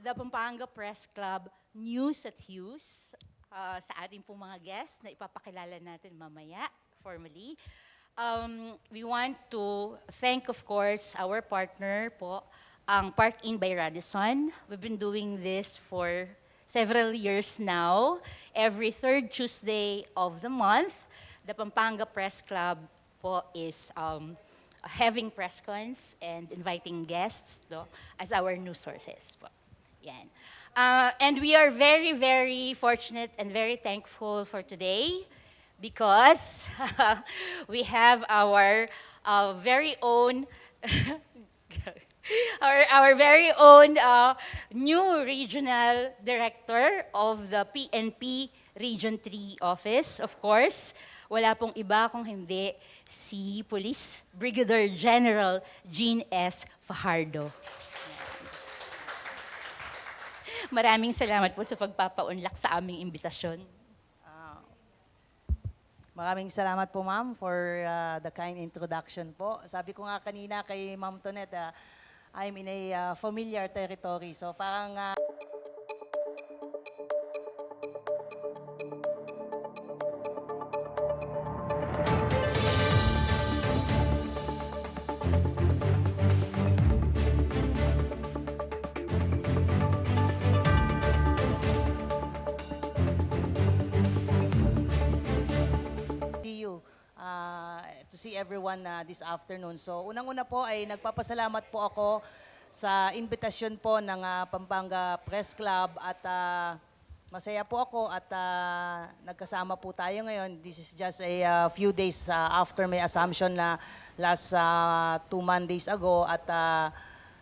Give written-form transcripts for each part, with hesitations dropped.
the Pampanga Press Club News at Hughes sa ating pong mga guests na ipapakilala natin mamaya formally. We want to thank, of course, our partner po, ang Park Inn by Radisson. We've been doing this for several years now. Every third Tuesday of the month, the Pampanga Press Club po is having press cons and inviting guests as our news sources po. Yan. And we are very, very fortunate and very thankful for today because we have our very own our very own new regional director of the PNP Region 3 office, of course. Wala pong iba kung hindi si Police Brigadier General Jean S. Fajardo. Maraming salamat po sa pagpapaunlak sa aming imbitasyon. Maraming salamat po ma'am for the kind introduction po. Sabi ko nga kanina kay Ma'am Tonet, I'm in a familiar territory. So parang see you, to see everyone this afternoon. So unang-una po ay nagpapasalamat po ako sa invitasyon po ng Pampanga Press Club at masaya po ako at nagkasama po tayo ngayon. This is just a few days after my assumption na last 2 Mondays ago at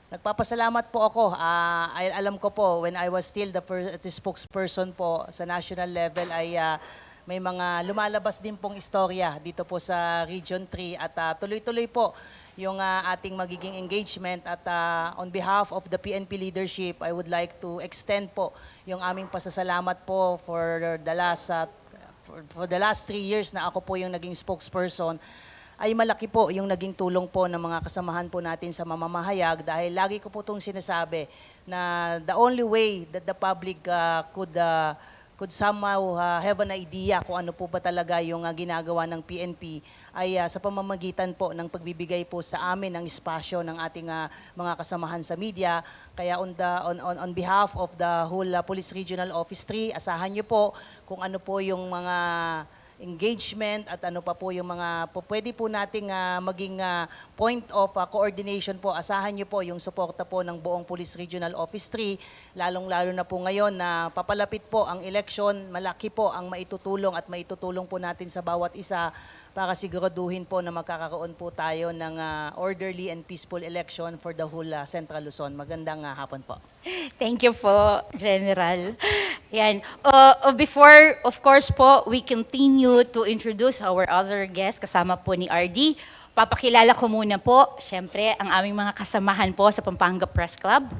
nagpapasalamat po ako. Alam ko po when I was still the spokesperson po sa national level ay may mga lumalabas din pong istorya dito po sa Region 3 at tuloy-tuloy po yung ating magiging engagement at on behalf of the PNP leadership, I would like to extend po yung aming pasasalamat po for the last 3 years na ako po yung naging spokesperson. Ay malaki po yung naging tulong po ng mga kasamahan po natin sa mamamahayag dahil lagi ko po itong sinasabi na the only way that the public could somehow have an idea kung ano po ba talaga yung ginagawa ng PNP ay sa pamamagitan po ng pagbibigay po sa amin ng espasyo ng ating mga kasamahan sa media. Kaya on behalf of the whole Police Regional Office 3, asahan niyo po kung ano po yung mga engagement at ano pa po yung mga pwede po nating maging point of coordination po. Asahan niyo po yung suporta po ng buong Police Regional Office 3, lalong-lalo na po ngayon na papalapit po ang election, malaki po ang maitutulong at maitutulong po natin sa bawat isa para siguraduhin po na magkakaroon po tayo ng orderly and peaceful election for the whole Central Luzon. Magandang hapon po. Thank you po, General. Yan. Before, of course po, we continue to introduce our other guests kasama po ni RD. Papakilala ko muna po, syempre, ang aming mga kasamahan po sa Pampanga Press Club.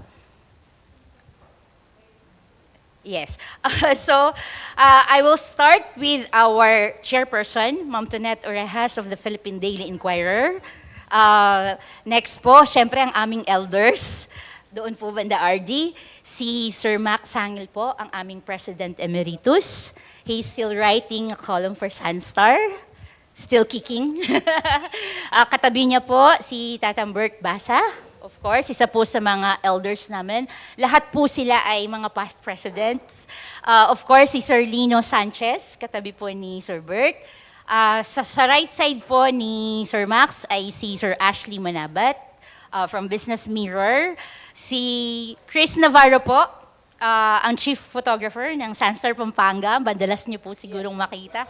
Yes. I will start with our chairperson, Ma'am Tonet Orejas of the Philippine Daily Inquirer. Next po, syempre ang aming elders. Doon po banda RD, si Sir Max Hangil po, ang aming President Emeritus. He's still writing a column for Sunstar. Still kicking. Katabi niya po si Tatang Bert Basa. Of course, isa po sa mga elders namin. Lahat po sila ay mga past presidents. Of course, si Sir Lino Sanchez, katabi po ni Sir Bert. Sa right side po ni Sir Max ay si Sir Ashley Manabat from Business Mirror. Si Chris Navarro po, ang chief photographer ng Sunstar Pampanga. Bandalas niyo po sigurong makita.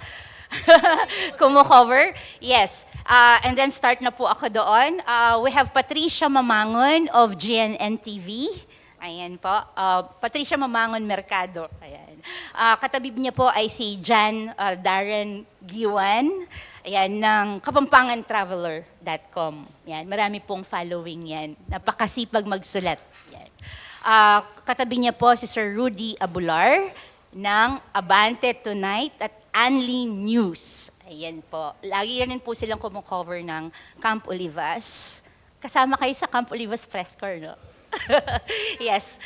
Kumo-cover. Yes. And then start na po ako doon. We have Patricia Mamangon of GNN TV. Ayan po. Patricia Mamangon Mercado. Ayan. Katabi niya po ay si Jan Darren Giwan. Ayan, ng kapampangantraveler.com. Yan, marami pong following yan. Napakasipag magsulat. Yan. Katabi niya po si Sir Rudy Abular ng Abante Tonight at Anli News. Ayan po. Lagi rin po silang kumukover ng Camp Olivas. Kasama kayo sa Camp Olivas press corps, no? Yes.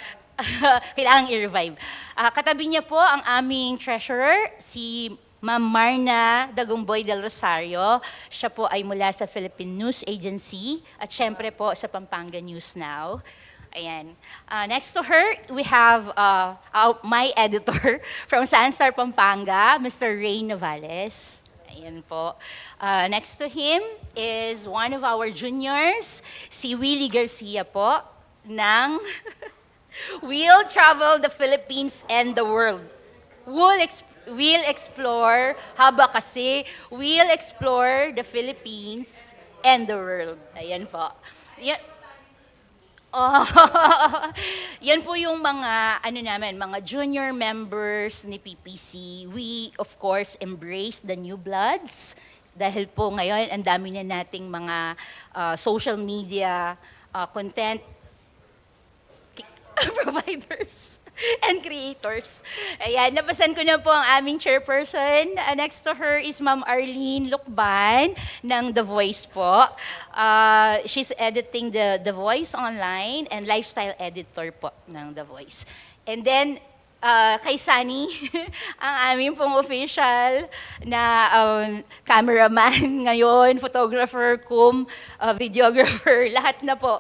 Kailangang i-revive. Katabi niya po ang aming treasurer, si Ma'am Marna Dagumboy del Rosario. Siya po ay mula sa Philippine News Agency at syempre po sa Pampanga News Now. Ayan. Next to her, we have my editor from Sunstar Pampanga, Mr. Ray Navales. Ayan po. Next to him is one of our juniors, si Willie Garcia po, ng We'll Travel the Philippines and the World. We'll explore, haba kasi, we'll explore the Philippines and the world. Ayan po. Oh, yan po yung mga mga junior members ni PPC. We of course embrace the new bloods dahil po ngayon ang dami na nating mga social media content providers and creators. Ayan, napasan ko na po ang aming chairperson. Next to her is Ma'am Arlene Lucban ng The Voice po. She's editing The Voice online and lifestyle editor po ng The Voice. And then, kay Sunny, ang aming pong official na cameraman ngayon, photographer, videographer, lahat na po.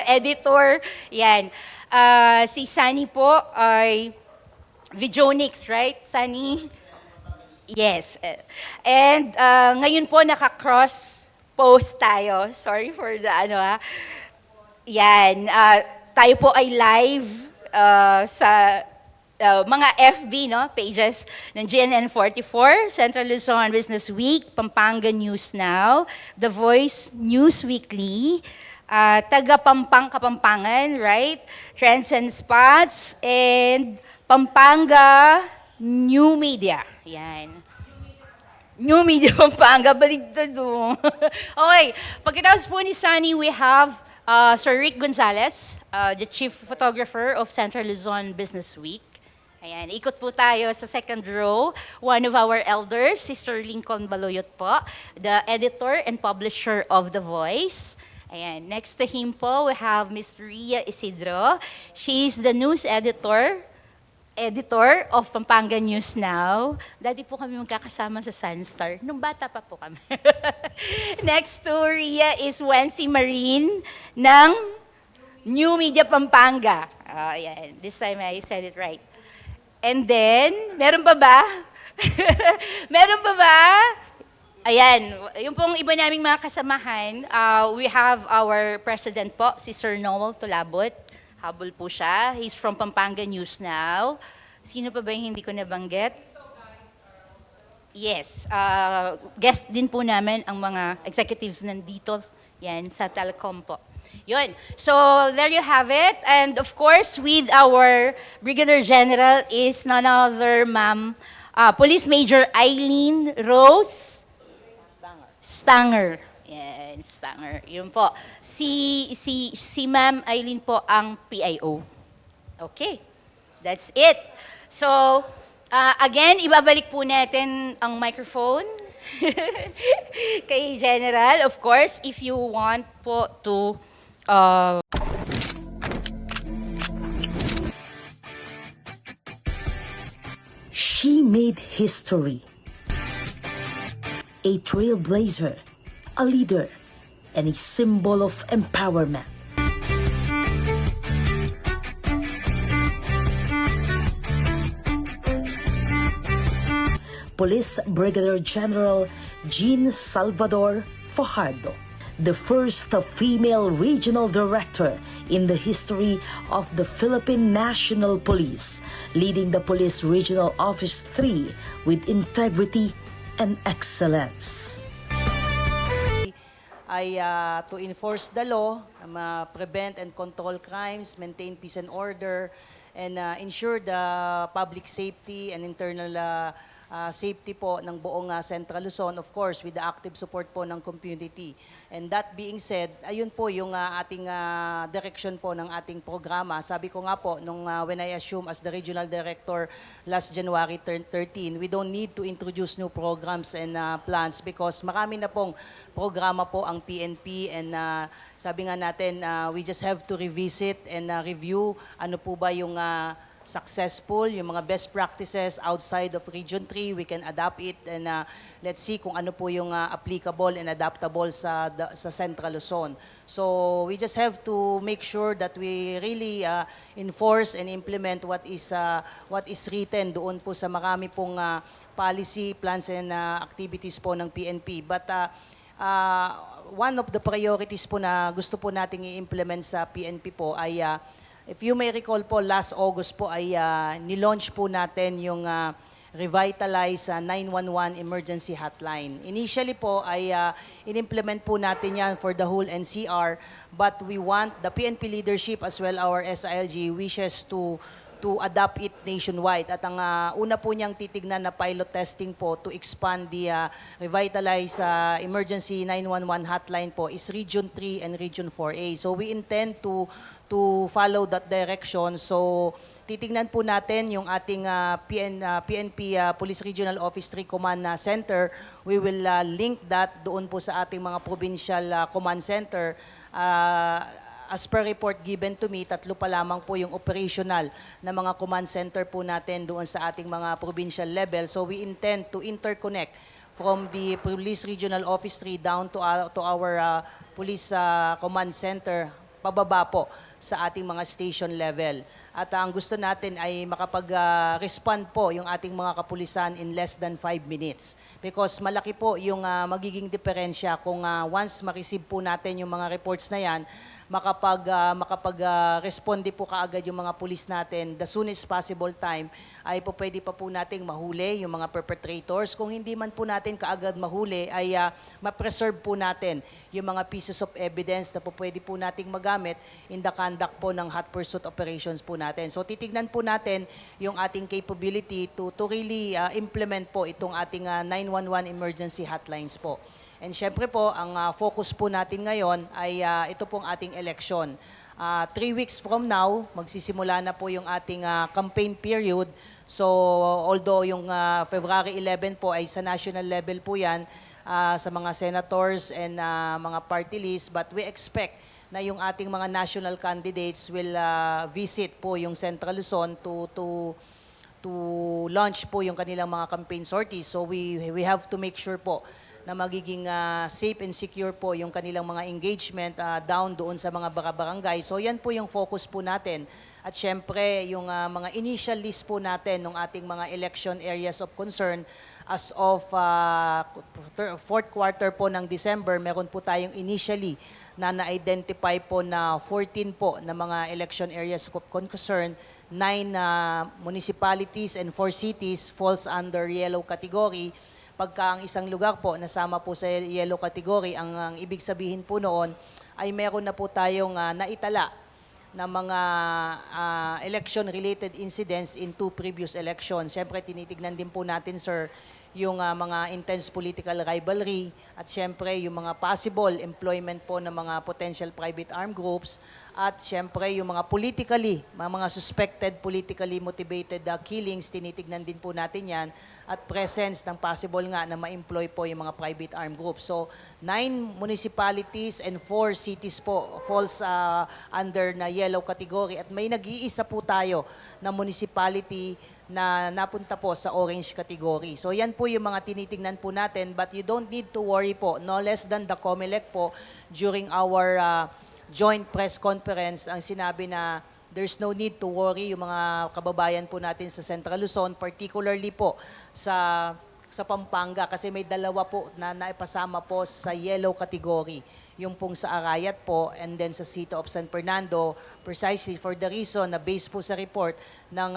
Editor, yan. Si Sunny po ay Videonics, right, Sunny? Yes. And ngayon po naka-cross post tayo. Sorry for the Yan. Tayo po ay live sa mga FB pages ng GNN44, Central Luzon Business Week, Pampanga News Now, The Voice News Weekly, taga Kapampangan, right? Trends and Spots, and Pampanga New Media. Yan. New Media Pampanga, baligtad doon. Okay, pagkatapos po ni Sunny, we have Sir Rick Gonzalez, the Chief Photographer of Central Luzon Business Week. Ayan, ikot po tayo sa second row. One of our elders, si Sir Lincoln Baloyot po, the editor and publisher of The Voice. Ayan, next to him po, we have Miss Ria Isidro. She's the news editor of Pampanga News Now. Dati po kami magkakasama sa Sunstar. Nung bata pa po kami. Next to Ria is Wency Marine ng New Media Pampanga. Ayan, this time I said it right. And then, meron pa ba? Meron pa ba? Ayan, yung pong iba naming mga kasamahan, we have our president po, si Sir Noel Tulabot. Habol po siya. He's from Pampanga News Now. Sino pa ba yung hindi ko nabanggit? Yes, guest din po namin ang mga executives nandito yan sa Telecom po. Yun. So, there you have it. And of course, with our Brigadier General is none other, Ma'am, Police Major Eileen Rose Stanger. Yan, Stanger. Yun po. Si Ma'am Eileen po ang PIO. Okay. That's it. So, again, ibabalik po natin ang microphone kay General. Of course, if you want po to She made history. A trailblazer, a leader, and a symbol of empowerment. Police Brigadier General Jean Salvador Fajardo, the first female regional director in the history of the Philippine National Police, leading the Police Regional Office 3 with integrity and excellence. Ay to enforce the law, prevent and control crimes, maintain peace and order, and ensure the public safety and internal safety po ng buong Central Luzon, of course, with the active support po ng community. And that being said, ayun po yung ating direction po ng ating programa. Sabi ko nga po, when I assume as the Regional Director last January 13, we don't need to introduce new programs and plans because marami na pong programa po ang PNP and sabi nga natin, we just have to revisit and review ano po ba yung successful, yung mga best practices outside of Region 3, we can adapt it and let's see kung ano po yung applicable and adaptable sa Central Luzon. So we just have to make sure that we really enforce and implement what is written doon po sa marami pong policy, plans and activities po ng PNP. But one of the priorities po na gusto po nating i-implement sa PNP po ay if you may recall po, last August po ay nilaunch po natin yung Revitalize 911 Emergency Hotline. Initially po ay in-implement po natin yan for the whole NCR, but we want the PNP leadership as well our SILG wishes to adopt it nationwide. At ang una po niyang titignan na pilot testing po to expand the Revitalize Emergency 911 Hotline po is Region 3 and Region 4A. So we intend to follow that direction. So titignan po natin yung ating PNP Police Regional Office 3 Command Center. We will link that doon po sa ating mga provincial command center. As per report given to me, 3 pa lamang po yung operational na mga command center po natin doon sa ating mga provincial level. So we intend to interconnect from the Police Regional Office 3 down to our Police Command Center, pababa po sa ating mga station level. At ang gusto natin ay makapag-respond po yung ating mga kapulisan in less than 5 minutes. Because malaki po yung magiging diferensya kung once ma-receive po natin yung mga reports na yan, makapag-responde po kaagad yung mga pulis natin the soonest possible time ay po pwede pa po nating mahuli yung mga perpetrators. Kung hindi man po natin kaagad mahuli ay ma-preserve po natin yung mga pieces of evidence na po pwede po nating magamit in the conduct po ng hot pursuit operations po natin. So titignan po natin yung ating capability to really implement po itong ating 911 emergency hotlines po. And syempre po, ang focus po natin ngayon ay ito pong ating election. 3 weeks from now, magsisimula na po yung ating campaign period. So although yung February 11 po ay sa national level po yan, sa mga senators and mga party list, but we expect na yung ating mga national candidates will visit po yung Central Luzon to launch po yung kanilang mga campaign sorties. So we have to make sure po na magiging safe and secure po yung kanilang mga engagement down doon sa mga barangay. So yan po yung focus po natin. At syempre, yung mga initial list po natin ng ating mga election areas of concern as of fourth quarter po ng December, meron po tayong initially na na-identify po na 14 po na mga election areas of concern. 9 municipalities and 4 cities falls under yellow category. Pagka ang isang lugar po nasama po sa yellow category, ang ibig sabihin po noon ay meron na po tayong naitala na mga election-related incidents in 2 previous elections. Siyempre, tinitignan din po natin, sir, yung mga intense political rivalry at siyempre yung mga possible employment po ng mga potential private armed groups at siyempre yung mga mga suspected politically motivated killings, tinitignan din po natin yan at presence ng possible nga na ma-employ po yung mga private armed groups. So 9 municipalities and 4 cities po falls under na yellow category at may nag-iisa po tayo na municipality na napunta po sa orange category. So yan po yung mga tinitingnan po natin, but you don't need to worry po, no less than the COMELEC po during our joint press conference ang sinabi na there's no need to worry yung mga kababayan po natin sa Central Luzon, particularly po sa Pampanga kasi may 2 po na naipasama po sa yellow category. Yung pong sa Arayat po and then sa City of San Fernando, precisely for the reason na based po sa report ng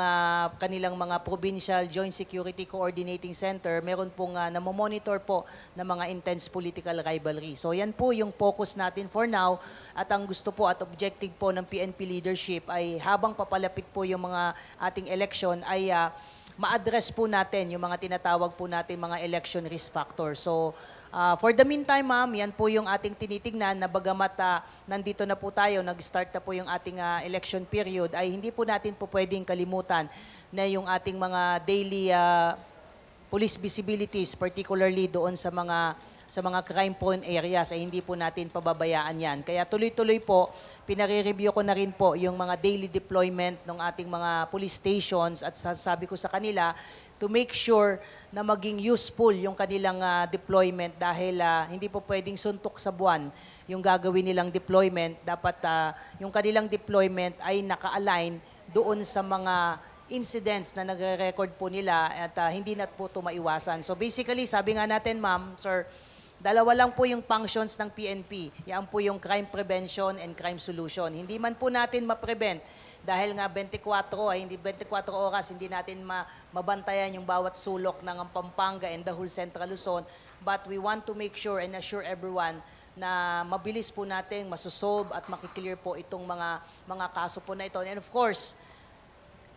kanilang mga Provincial Joint Security Coordinating Center, meron pong namomonitor po ng mga intense political rivalry. So yan po yung focus natin for now at ang gusto po at objective po ng PNP leadership ay habang papalapit po yung mga ating election ay ma-address po natin yung mga tinatawag po natin mga election risk factors. So, for the meantime, ma'am, yan po yung ating tinitignan na bagamat nandito na po tayo, nag-start na po yung ating election period, ay hindi po natin po pwedeng kalimutan na yung ating mga daily police visibilities, particularly doon sa mga crime-prone areas, ay hindi po natin pababayaan yan. Kaya tuloy-tuloy po, pinare-review ko na rin po yung mga daily deployment ng ating mga police stations at sasabi ko sa kanila to make sure na maging useful yung kanilang deployment dahil hindi po pwedeng suntok sa buwan yung gagawin nilang deployment. Dapat yung kanilang deployment ay naka-align doon sa mga incidents na nagre-record po nila at hindi na po ito maiwasan. So basically, sabi nga natin, ma'am, sir, dalawa lang po yung functions ng PNP. Yan po yung crime prevention and crime solution. Hindi man po natin ma-prevent dahil nga 24 oras, hindi natin mabantayan yung bawat sulok ng Pampanga and the whole Central Luzon. But we want to make sure and assure everyone na mabilis po natin masosolve at makiklear po itong mga kaso po na ito. And of course,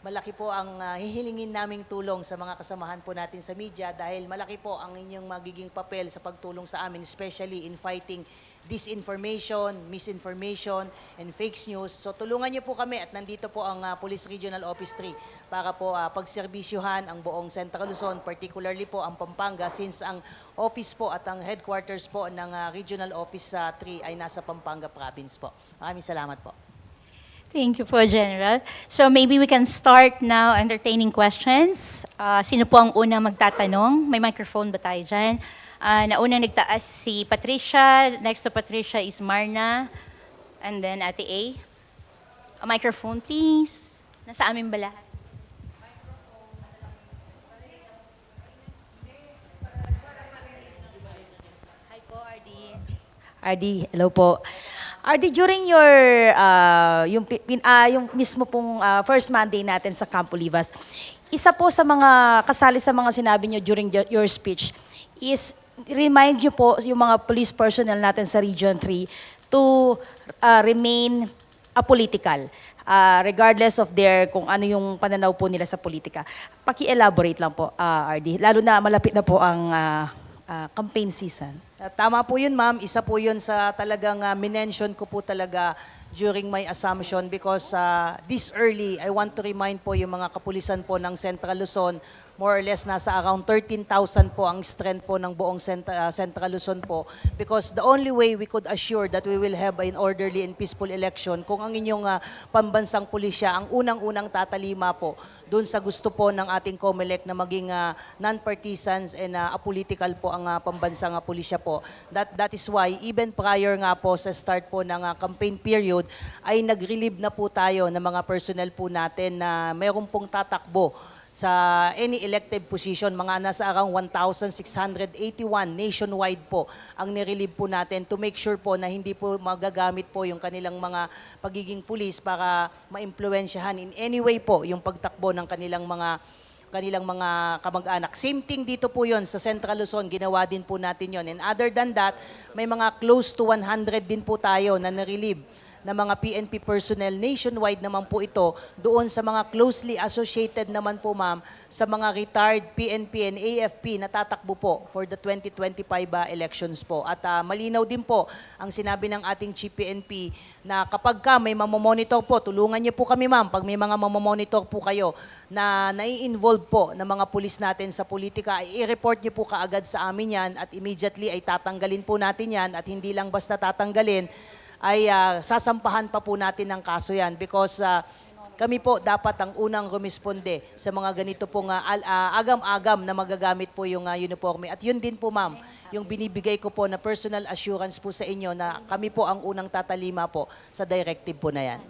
malaki po ang hihilingin naming tulong sa mga kasamahan po natin sa media dahil malaki po ang inyong magiging papel sa pagtulong sa amin, especially in fighting disinformation, misinformation, and fake news. So tulungan niyo po kami at nandito po ang Police Regional Office 3 para po pagserbisyuhan ang buong Central Luzon, particularly po ang Pampanga since ang office po at ang headquarters po ng Regional Office 3 ay nasa Pampanga Province po. Maraming salamat po. Thank you po, General. So maybe we can start now entertaining questions. Sino po ang unang magtatanong? May microphone ba tayo dyan? Nauna nagtaas si Patricia. Next to Patricia is Marna. And then Ate A. A microphone, please. Nasa amin ba lahat? Hi po, RD. RD, hello po. RD, during your yung mismo pong first Monday natin sa Campo Livas, isa po sa mga kasali sa mga sinabi niyo during your speech is remind niyo po yung mga police personnel natin sa Region 3 to remain apolitical regardless of their kung ano yung pananaw po nila sa politika. Paki-elaborate lang po, RD, lalo na malapit na po ang campaign season. Tama po yun, ma'am. Isa po yun sa talagang minention ko po talaga during my assumption because this early, I want to remind po yung mga kapulisan po ng Central Luzon, more or less nasa around 13,000 po ang strength po ng buong Central Luzon po because the only way we could assure that we will have an orderly and peaceful election kung ang inyong pambansang pulisya ang unang-unang tatalima po doon sa gusto po ng ating COMELEC na maging non-partisans and apolitical po ang pambansang pulisya po. That is why even prior nga po sa start po ng campaign period ay nag-relieve na po tayo ng mga personnel po natin na mayroon pong tatakbo sa any elected position, mga nasa around 1,681 nationwide po ang nirelieve po natin to make sure po na hindi po magagamit po yung kanilang mga pagiging pulis para maimpluwensyahan in any way po yung pagtakbo ng kanilang mga kamag-anak. Same thing dito po yon sa Central Luzon, ginawa din po natin yon. And other than that, may mga close to 100 din po tayo na nirelieve na mga PNP personnel nationwide naman po ito doon sa mga closely associated naman po ma'am sa mga retired PNP and AFP na tatakbo po for the 2025 elections po. At malinaw din po ang sinabi ng ating Chief PNP na kapag may mamomonitor po, tulungan niyo po kami ma'am pag may mga mamomonitor po kayo na nai-involve po ng mga pulis natin sa politika, i-report niyo po kaagad sa amin yan at immediately ay tatanggalin po natin yan at hindi lang basta tatanggalin, ay sasampahan pa po natin ng kaso yan because kami po dapat ang unang rumisponde sa mga ganito pong agam-agam na magagamit po yung uniforme. At yun din po ma'am, yung binibigay ko po na personal assurance po sa inyo na kami po ang unang tatalima po sa directive po na yan.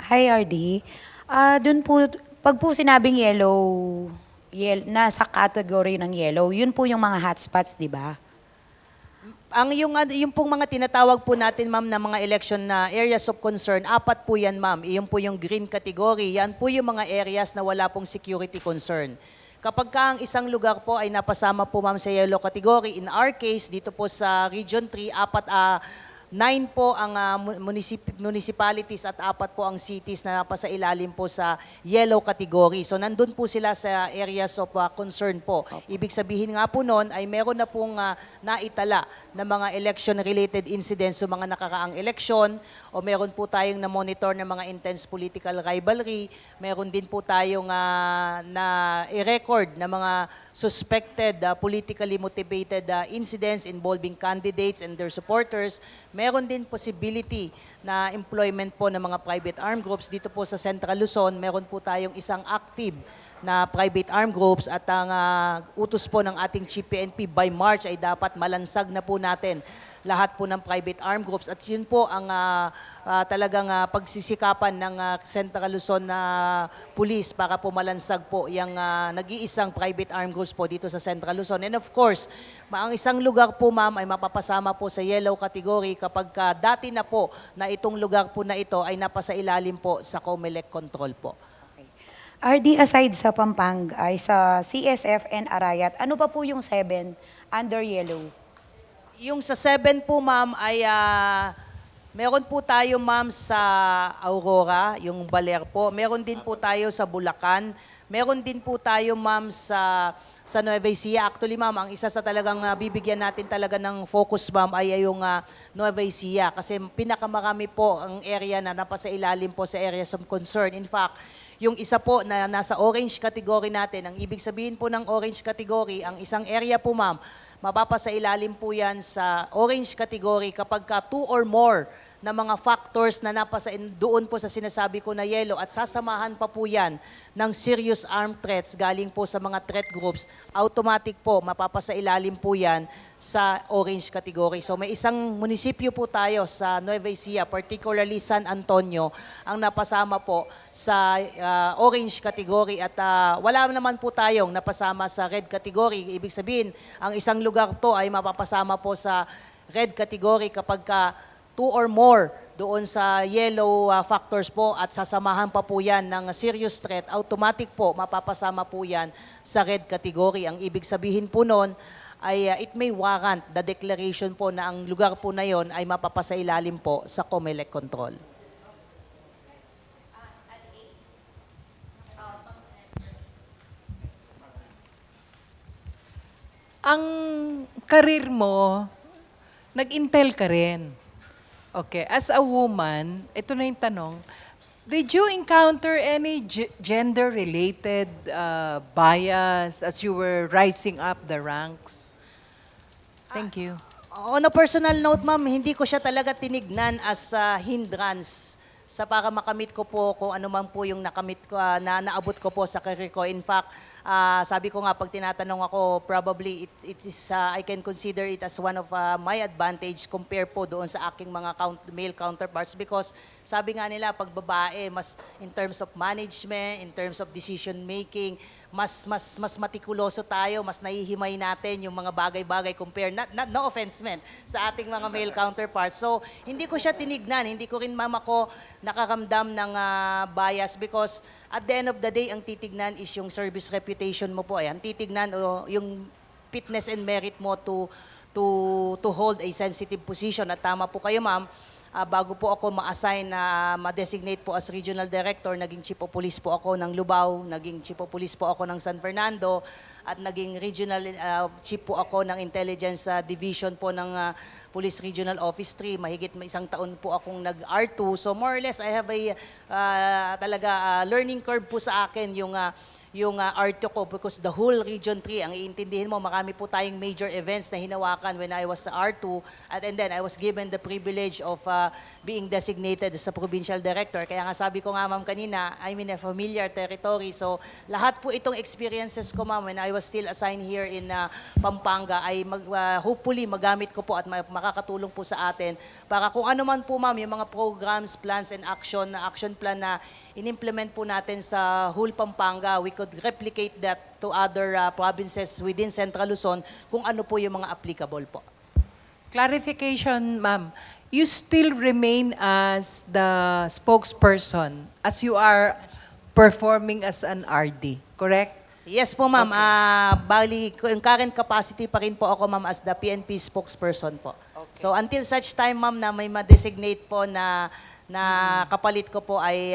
Hi, RD. Doon po, pag po sinabing yellow, nasa category ng yellow, yun po yung mga hotspots, di ba? Yung pong mga tinatawag po natin, ma'am, na mga election na areas of concern, 4 po yan, ma'am. Iyon po yung green category. Yan po yung mga areas na wala pong security concern. Kapag ang isang lugar po ay napasama po, ma'am, sa yellow category, in our case, dito po sa Region 3, 9 po ang municipalities at 4 po ang cities na napasa ilalim po sa yellow category. So nandun po sila sa areas of concern po. Ibig sabihin nga po noon ay meron na pong naitala na mga election-related incidents sa mga nakaraang eleksyon o meron po tayong na-monitor ng mga intense political rivalry. Meron din po tayong na i-record na mga suspected politically motivated incidents involving candidates and their supporters. Meron din possibility na employment po ng mga private armed groups. Dito po sa Central Luzon, meron po tayong isang active na private armed groups at ang utos po ng ating Chief PNP by March ay dapat malansag na po natin lahat po ng private armed groups. At yun po ang talagang pagsisikapan ng Central Luzon na police para po malansag po yung nag-iisang private armed groups po dito sa Central Luzon. And of course, ang isang lugar po ma'am ay mapapasama po sa yellow category kapag dati na po na itong lugar po na ito ay napasa ilalim po sa COMELEC control po. RD, aside sa Pampanga, ay sa CSF and Arayat, ano pa po yung 7 under yellow? Yung sa 7 po ma'am ay meron po tayo ma'am sa Aurora, yung Baler po. Meron din po tayo sa Bulacan. Meron din po tayo ma'am sa Nueva Ecija. Actually ma'am, ang isa sa talagang bibigyan natin talaga ng focus ma'am ay yung Nueva Ecija kasi pinakamarami po ang area na napasa ilalim po sa areas of concern. In fact, yung isa po na nasa orange category natin, ang ibig sabihin po ng orange category, ang isang area po ma'am, mapapasa ilalim po yan sa orange category kapag 2 or more na mga factors na napasa doon po sa sinasabi ko na yellow at sasamahan pa po yan ng serious armed threats galing po sa mga threat groups, automatic po mapapasa ilalim po yan sa orange category. So may isang munisipyo po tayo sa Nueva Ecija, particularly San Antonio, ang napasama po sa orange category at wala naman po tayong napasama sa red category. Ibig sabihin, ang isang lugar to ay mapapasama po sa red category kapag 2 or more doon sa yellow factors po at sasamahan pa po yan ng serious threat, automatic po mapapasama po yan sa red category. Ang ibig sabihin po noon ay it may warrant the declaration po na ang lugar po na yon ay mapapasa ilalim po sa COMELEC control. Ang karir mo, nag-intel ka rin. Okay, as a woman, ito na yung tanong, did you encounter any gender-related bias as you were rising up the ranks? Thank you. On a personal note, ma'am, hindi ko siya talaga tinignan as hindrance sa para makamit ko po kung ano man po yung nakamit ko, na naabot ko po sa career ko. In fact, sabi ko nga, pag tinatanong ako, probably it is, I can consider it as one of my advantage compare po doon sa aking mga male counterparts because sabi nga nila, pag babae, mas in terms of management, in terms of decision making, mas matikuloso tayo, mas nahihimay natin yung mga bagay-bagay compare, no offense man, sa ating mga male counterparts. So, hindi ko siya tinignan, hindi ko rin mama ko nakaramdam ng bias because at the end of the day, ang titignan is yung service reputation mo po. Ang titignan o yung fitness and merit mo to hold a sensitive position. At tama po kayo, ma'am. Bago po ako ma-assign na ma-designate po as regional director, naging chief of police po ako ng Lubao, naging chief of police po ako ng San Fernando, at naging regional chief po ako ng intelligence division po ng Police Regional Office 3. Mahigit isang taon po akong nag-R2. So more or less, I have a talaga learning curve po sa akin yung R2 ko because the whole Region 3, ang iintindihin mo, marami po tayong major events na hinawakan when I was sa R2 and then I was given the privilege of being designated as a provincial director. Kaya nga sabi ko nga ma'am kanina, I'm in a familiar territory. So lahat po itong experiences ko ma'am when I was still assigned here in Pampanga ay hopefully magamit ko po at makakatulong po sa atin para kung ano man po ma'am yung mga programs, plans and action plan na in-implement po natin sa whole Pampanga, we could replicate that to other provinces within Central Luzon kung ano po yung mga applicable po. Clarification, ma'am. You still remain as the spokesperson as you are performing as an RD, correct? Yes po ma'am, bali, in current capacity pa rin po ako ma'am as the PNP spokesperson po. So until such time, ma'am, na may ma-designate po na kapalit ko po ay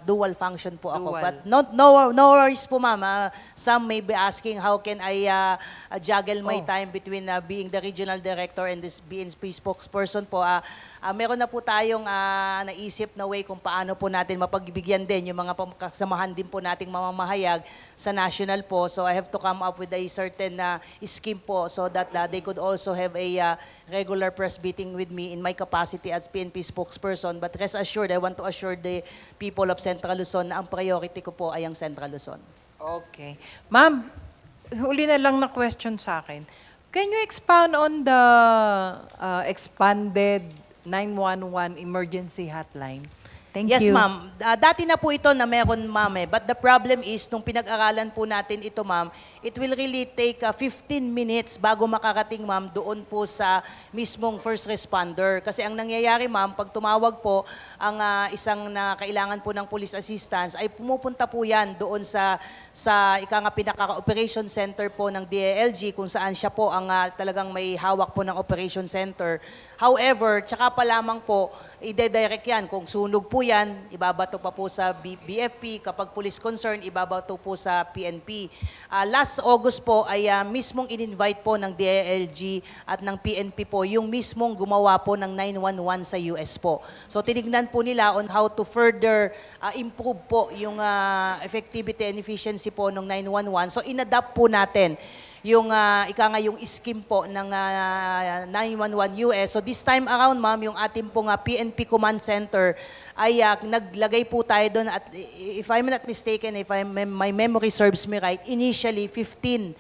dual function po ako. Dual. But no worries po, ma'am. Some may be asking how can I juggle my time between being the regional director and this BNP spokesperson po. Meron na po tayong naisip na way kung paano po natin mapagbigyan din yung mga kasamahan din po nating mamamahayag sa national po. So I have to come up with a certain scheme po so that they could also have a regular press meeting with me in my capacity as PNP spokesperson. But rest assured, I want to assure the people of Central Luzon na ang priority ko po ay ang Central Luzon. Okay. Ma'am, huli na lang na question sa akin. Can you expound on the expanded 911 emergency hotline? Thank Yes, you. ma'am. Dati na po ito na meron, ma'am. But the problem is, nung pinag-aralan po natin ito, ma'am, it will really take 15 minutes bago makarating, ma'am, doon po sa mismong first responder. Kasi ang nangyayari, ma'am, pag tumawag po ang isang na kailangan po ng police assistance, ay pumupunta po yan doon sa pinaka-operation center po ng DILG, kung saan siya po ang talagang may hawak po ng operation center. However, tsaka pa lamang po, ide-direct yan. Kung sunog po yan, ibabato pa po sa BFP. Kapag police concern, ibabato po sa PNP. Last August po ay mismong in-invite po ng DILG at ng PNP po yung mismong gumawa po ng 911 sa US po. So tinignan po nila on how to further improve po yung effectivity and efficiency po ng 911. So inadapt po natin yung yung scheme po ng 911 US. So this time around, ma'am, yung ating pong PNP Command Center ay naglagay po tayo doon at if I'm not mistaken, if my memory serves me right, initially 15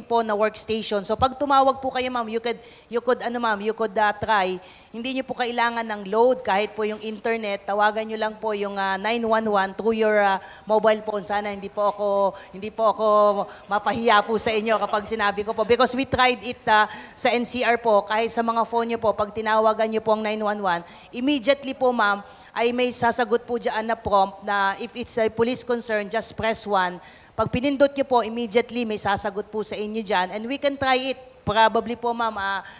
po na workstation. So pag tumawag po kayo, ma'am, you could try. Hindi niyo po kailangan ng load kahit po yung internet. Tawagan niyo lang po yung 911 through your mobile phone. Sana hindi po ako mapahiya po sa inyo kapag sinabi ko po. Because we tried it sa NCR po, kahit sa mga phone niyo po, pag tinawagan niyo po ang 911, immediately po, ma'am, ay may sasagot po dyan na prompt na if it's a police concern, just press 1. Pag pinindot niyo po, immediately may sasagot po sa inyo dyan. And we can try it. Probably po, ma'am,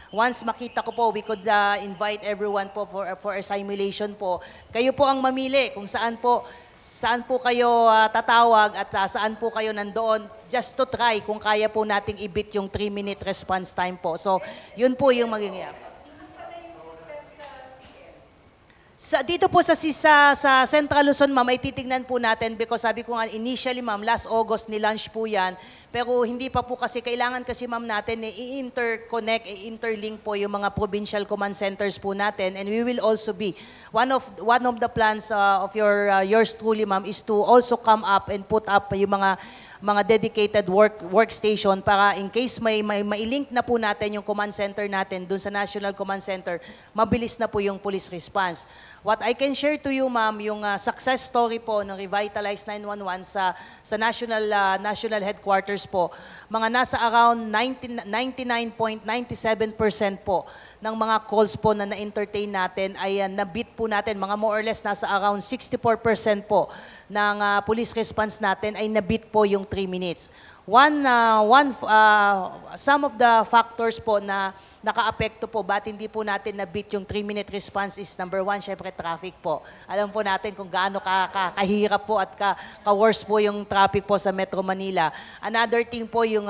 once makita ko po, we could invite everyone po for a simulation po. Kayo po ang mamili kung saan po kayo tatawag at saan po kayo nandoon, just to try kung kaya po nating ibit yung 3-minute response time po. So, yun po yung magiging. Dito po sa Central Luzon, ma'am, ay titignan po natin because sabi ko nga initially, ma'am, last August ni-launch po yan. Pero hindi pa po kasi, kailangan kasi, ma'am, natin i-interconnect, i-interlink po yung mga provincial command centers po natin. And we will also be, one of the plans of yours truly, ma'am, is to also come up and put up yung mga dedicated workstation para in case may link na po natin yung command center natin dun sa National Command Center, mabilis na po yung police response. What I can share to you, ma'am, yung success story po ng Revitalize 911 sa national headquarters po, mga nasa around 99.97% po ng mga calls po na na-entertain natin ay na-beat po natin, mga more or less nasa around 64% po ng police response natin ay na-beat po yung 3 minutes. Some of the factors po na naka-apekto po, ba't hindi po natin na-beat yung 3-minute response is number 1, syempre traffic po. Alam po natin kung gaano kahirap po at ka-worse po yung traffic po sa Metro Manila. Another thing po yung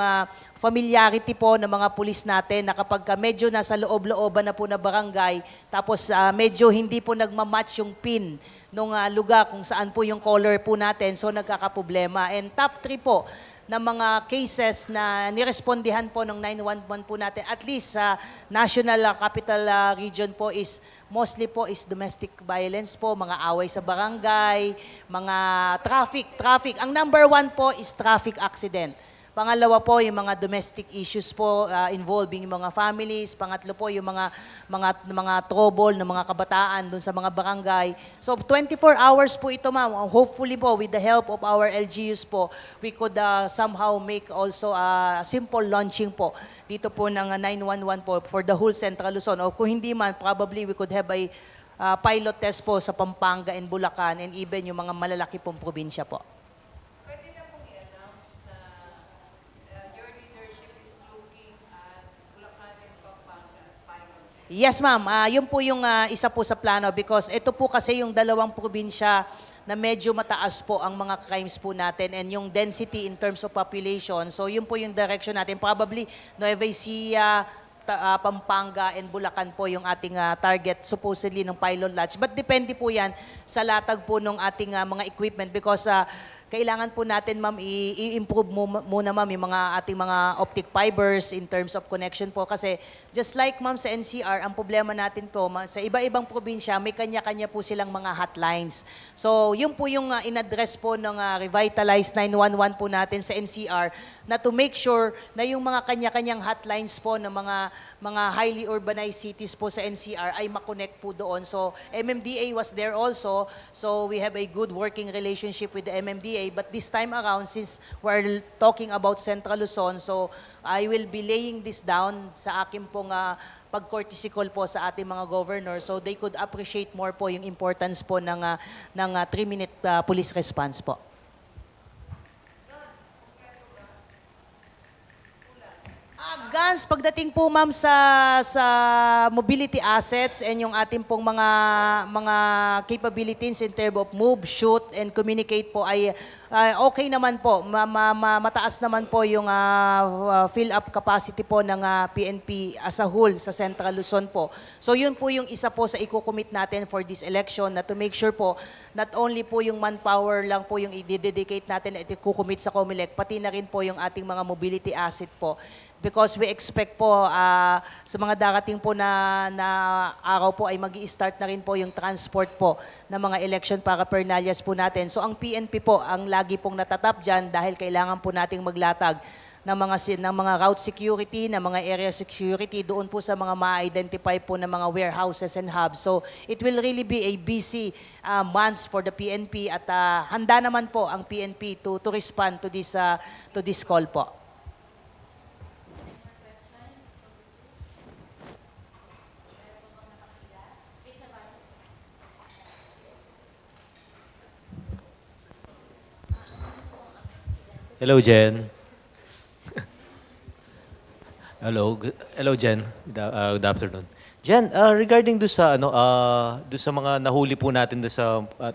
familiarity po ng mga pulis natin na kapag medyo nasa loob-looban na po na barangay, tapos medyo hindi po nagmamatch yung PIN nung lugar kung saan po yung color po natin, so nagkakaproblema. And top 3 po, na mga cases na nirespondihan po ng 911 po natin, at least sa national capital region po is mostly po is domestic violence po, mga away sa barangay, mga traffic. Ang number 1 po is traffic accident. Pangalawa po, yung mga domestic issues po involving yung mga families. Pangatlo po, yung mga trouble ng mga kabataan dun sa mga barangay. So 24 hours po ito, ma'am. Hopefully po, with the help of our LGUs po, we could somehow make also a simple launching po dito po ng 911 po for the whole Central Luzon. O kung hindi man, probably we could have a pilot test po sa Pampanga and Bulacan and even yung mga malalaki pong probinsya po. Yes, ma'am. Yun po yung isa po sa plano because ito po kasi yung dalawang probinsya na medyo mataas po ang mga crimes po natin and yung density in terms of population. So yun po yung direction natin. Probably Nueva Ecija, Pampanga and Bulacan po yung ating target supposedly ng pylon lodge. But depende po yan sa latag po ng ating mga equipment because kailangan po natin, ma'am, i-improve muna, ma'am, yung mga ating mga optic fibers in terms of connection po. Kasi just like, ma'am, sa NCR, ang problema natin po, sa iba-ibang probinsya, may kanya-kanya po silang mga hotlines. So, yun po yung in-address po ng Revitalize 911 po natin sa NCR na to make sure na yung mga kanya-kanyang hotlines po ng mga highly urbanized cities po sa NCR ay makonect po doon. So, MMDA was there also. So, we have a good working relationship with the MMDA. But this time around, since we're talking about Central Luzon, so I will be laying this down sa akin pong pag-courtesy call po sa ating mga governor so they could appreciate more po yung importance po ng 3-minute police response po. Guns, pagdating po ma'am sa mobility assets and yung ating pong mga capabilities in terms of move, shoot, and communicate po ay okay naman po. Mataas naman po yung fill up capacity po ng PNP as a whole sa Central Luzon po. So yun po yung isa po sa i-commit natin for this election na to make sure po not only po yung manpower lang po yung i-dedicate natin at i-commit sa COMELEC, pati na rin po yung ating mga mobility asset po. Because we expect po sa mga darating po na araw po ay mag-i-start na rin po yung transport po ng mga election paraphernalias po natin. So ang PNP po ang lagi pong natatap dyan dahil kailangan po nating maglatag ng mga route security, ng mga area security doon po sa mga ma-identify po ng mga warehouses and hubs. So it will really be a busy months for the PNP at handa naman po ang PNP to respond to this call po. Hello, Jen. Hello, Jen. Good afternoon. Jen, regarding do sa mga nahuli po natin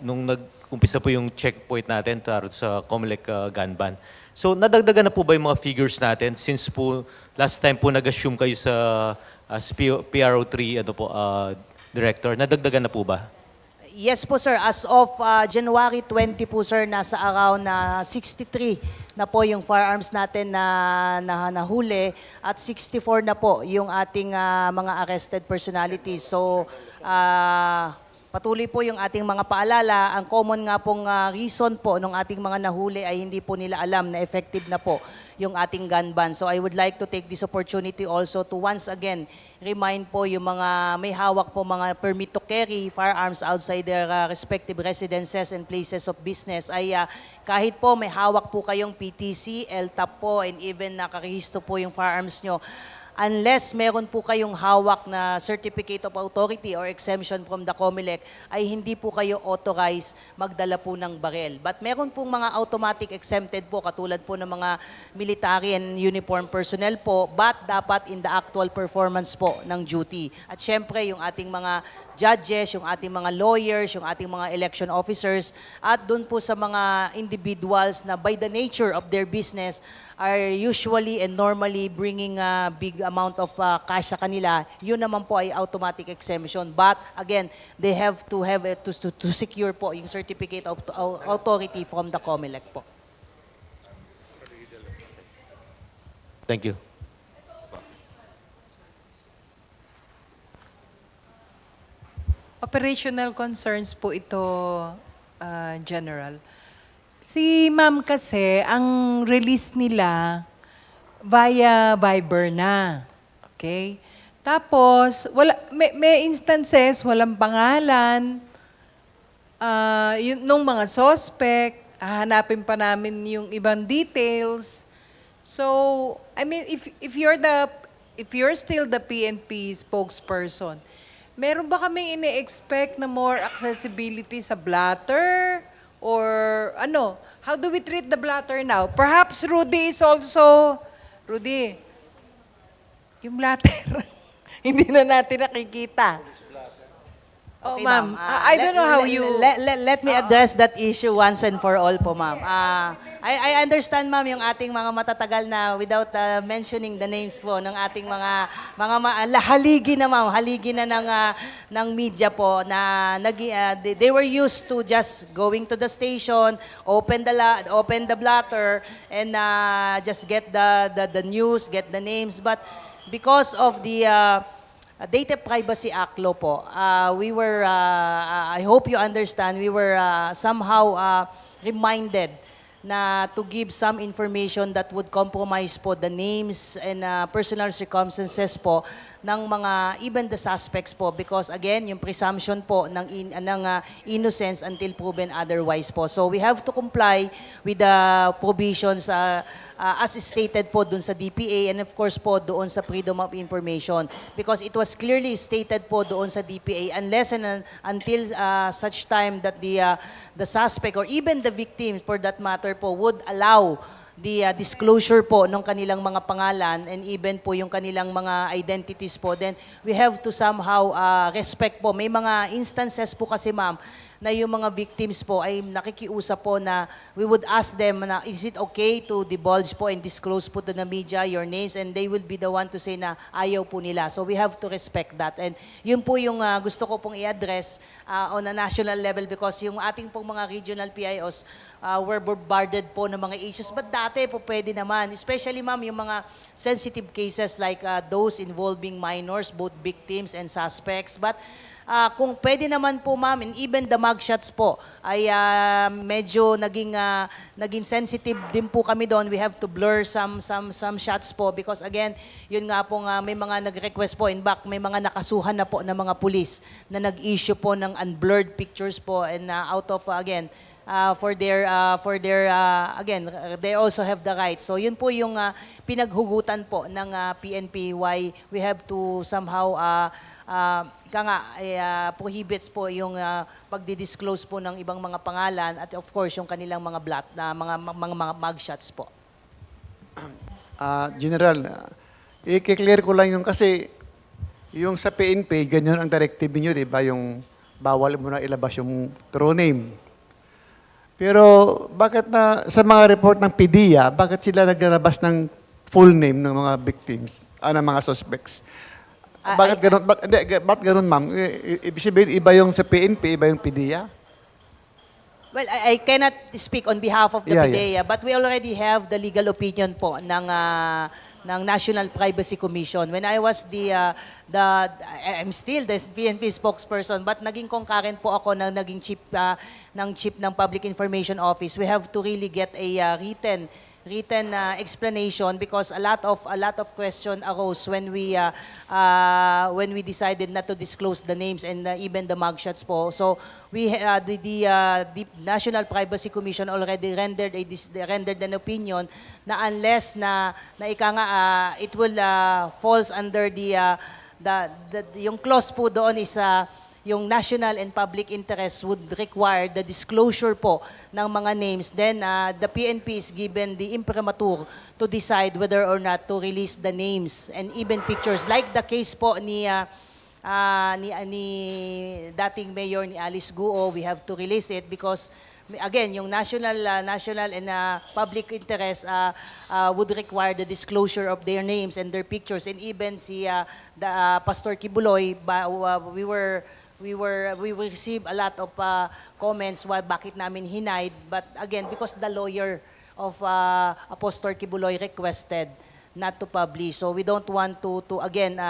nung nag-umpisa po yung checkpoint natin sa COMELEC gun ban. So nadagdagan na po ba yung mga figures natin since po last time po nag-assume kayo sa PRO3 director, nadagdagan na po ba? Yes po sir, as of January 20 po sir, nasa around 63 na po yung firearms natin na nahuli at 64 na po yung ating mga arrested personalities. So patuloy po yung ating mga paalala. Ang common nga pong reason po ng ating mga nahuli ay hindi po nila alam na effective na po yung ating gun ban. So I would like to take this opportunity also to once again remind po yung mga may hawak po mga permit to carry firearms outside their respective residences and places of business ay kahit po may hawak po kayong PTC, LTAP po and even nakarehisto po yung firearms nyo, unless meron po kayong hawak na certificate of authority or exemption from the COMELEC, ay hindi po kayo authorized magdala po ng barel. But meron pong mga automatic exempted po, katulad po ng mga military and uniform personnel po, but dapat in the actual performance po ng duty. At syempre, yung ating mga judges, yung ating mga lawyers, yung ating mga election officers, at doon po sa mga individuals na by the nature of their business are usually and normally bringing a big amount of cash sa kanila, yun naman po ay automatic exemption. But again, they have to have it to secure po yung certificate of authority from the COMELEC po. Thank you. Operational concerns po ito, General. Si Ma'am kasi, ang release nila via Viber na. Okay? Tapos, may instances, walang pangalan, nung mga suspect, hahanapin pa namin yung ibang details. So, I mean, if you're still the PNP spokesperson, meron ba kaming ini-expect na more accessibility sa blatter? Or ano? How do we treat the blatter now? Perhaps Rudy is also... Rudy, yung blatter. hindi na natin nakikita. Oh, Okay, ma'am, ma'am. I don't know how you... Let me address that issue once and for all po, ma'am. I understand, ma'am, yung ating mga matatagal na without mentioning the names po ng ating haligi na, ma'am, haligi na ng media po na they were used to just going to the station, open the blotter and just get the news, get the names, but because of the Data Privacy Act law po, I hope you understand, we were somehow reminded na to give some information that would compromise po the names and personal circumstances po ng mga, even the suspects po, because again, yung presumption po ng innocence until proven otherwise po. So we have to comply with the provisions as stated po dun sa DPA and of course po doon sa Freedom of Information, because it was clearly stated po doon sa DPA unless and until such time that the suspect or even the victim for that matter po would allow the disclosure po ng kanilang mga pangalan and even po yung kanilang mga identities po, then we have to somehow respect po. May mga instances po kasi, ma'am, na yung mga victims po ay nakikiusap po na we would ask them na is it okay to divulge po and disclose po to the media your names, and they will be the one to say na ayaw po nila. So we have to respect that. And yun po yung gusto ko pong i-address on a national level, because yung ating pong mga regional PIOs were bombarded po ng mga issues. But dati po pwede naman, especially, ma'am, yung mga sensitive cases like those involving minors, both victims and suspects. But kung pwede naman po, ma'am, and even the mugshots po ay medyo naging sensitive din po kami doon. We have to blur some shots po because again, yun nga po may mga nag-request po. In fact, may mga nakasuhan na po ng mga pulis na nag-issue po ng unblurred pictures po and out of again for their again, they also have the right. So yun po yung pinaghugutan po ng PNP why we have to somehow prohibits po yung pagdi-disclose po ng ibang mga pangalan at of course yung kanilang mga mga mugshots po. General, i-clear ko lang yung kasi yung sa PNP, ganyan ang directive niyo, di ba? Yung bawal mo na ilabas yung true name. Pero bakit sa mga report ng PDEA, bakit sila naglalabas ng full name ng mga victims, ng mga suspects? Bakit ganun? Bakit ganun, ma'am? Ibig sabihin, iba yung sa PNP, iba yung PDEA? Well, I cannot speak on behalf of the Yeah, PDEA, but we already have the legal opinion po ng National Privacy Commission. When I was I'm still the PNP spokesperson, but naging concurrent po ako ng naging chief ng Public Information Office. We have to really get a written explanation because a lot of question arose when we decided not to disclose the names and even the mugshots po. So we the National Privacy Commission already rendered an opinion na unless na ika nga it will falls under yung clause po doon is yung national and public interest would require the disclosure po ng mga names, then the PNP is given the imprimatur to decide whether or not to release the names and even pictures. Like the case po ni dating mayor ni Alice Guo, we have to release it because again, yung national and public interest would require the disclosure of their names and their pictures, and even Pastor Kibuloy, we received a lot of comments why bakit namin hinide, but again because the lawyer of Pastor Kibuloy requested not to publish, so we don't want to again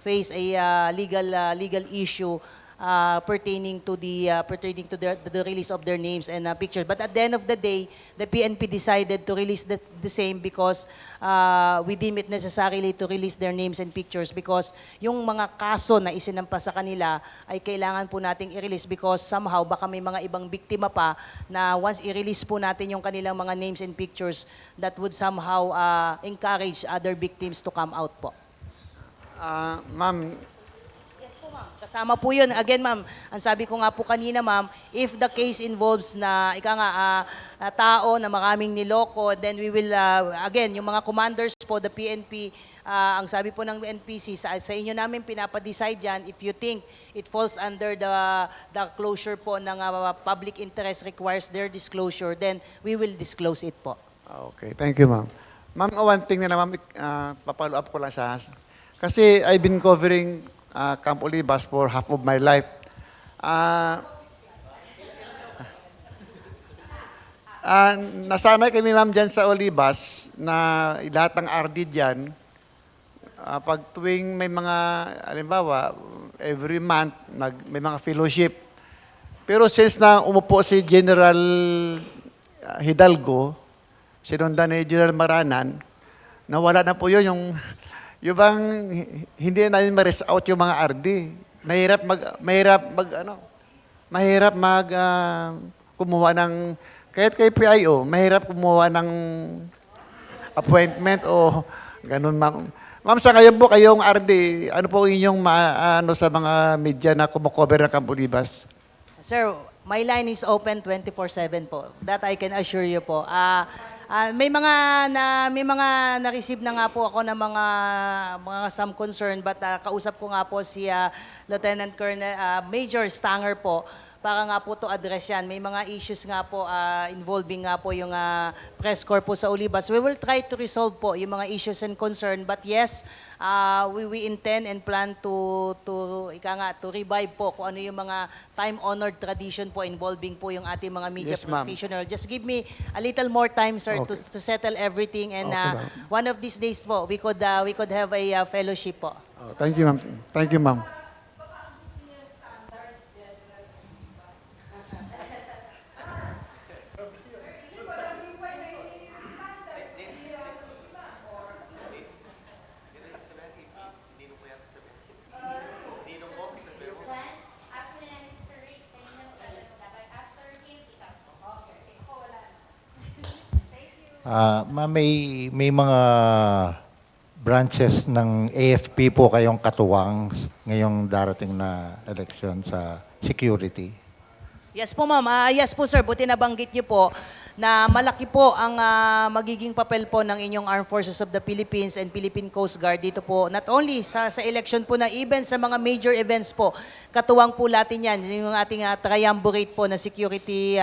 face a legal issue pertaining to the release of their names and pictures. But at the end of the day, the PNP decided to release the same because we deem it necessarily to release their names and pictures because yung mga kaso na isinampa sa kanila ay kailangan po nating i-release because somehow baka may mga ibang biktima pa na once i-release po natin yung kanilang mga names and pictures, that would somehow encourage other victims to come out po. Ma'am, Kasama po yun. Again, ma'am, ang sabi ko nga po kanina, ma'am, if the case involves na, tao na maraming niloko, then we will, again, yung mga commanders po, the PNP, ang sabi po ng NPC, sa inyo namin pinapadecide yan, if you think it falls under the closure po ng public interest requires their disclosure, then we will disclose it po. Okay, thank you, ma'am. Ma'am, one thing na naman, papalo up ko lang sa... Kasi I've been covering Camp Olivas for half of my life. Nasanay kami, ma'am, dyan sa Olivas na lahat ng RD dyan, pag tuwing may mga, halimbawa, every month, may mga fellowship. Pero since na umupo si General Hidalgo, sinundan ni General Maranan, nawala na po yun, yung bang hindi na namin ma-rest out yung mga RD. Mahirap kumuha ng, kahit kay PIO, mahirap kumuha ng appointment o ganun, ma'am. Ma'am, sa ngayon po kayong RD, ano po inyong sa mga media na kumukover ng Camp Olivas? Sir, my line is open 24/7 po. That I can assure you po. May mga na-receive na nga po ako ng mga some concern, but kausap ko nga po si Lieutenant Colonel Major Stanger po para nga po to address yan. May mga issues nga po involving nga po yung press corps po sa Olivas. We will try to resolve po yung mga issues and concern, but yes, we intend and plan to revive po kung ano yung mga time-honored tradition po involving po yung ating mga media Yes, ma'am. professional. Just give me a little more time, sir, Okay. to settle everything, and Okay, ma'am. one of these days po, we could have a fellowship po. Oh, thank you, ma'am. Thank you, ma'am. Ma'am, may mga branches ng AFP po kayong katuwang ngayong darating na election sa security. Yes po, ma'am. Yes po, sir. Buti nabanggit niyo po na malaki po ang magiging papel po ng inyong Armed Forces of the Philippines and Philippine Coast Guard dito po. Not only sa election po na even sa mga major events po, katuwang po natin yan. Yung ating triumvirate po na security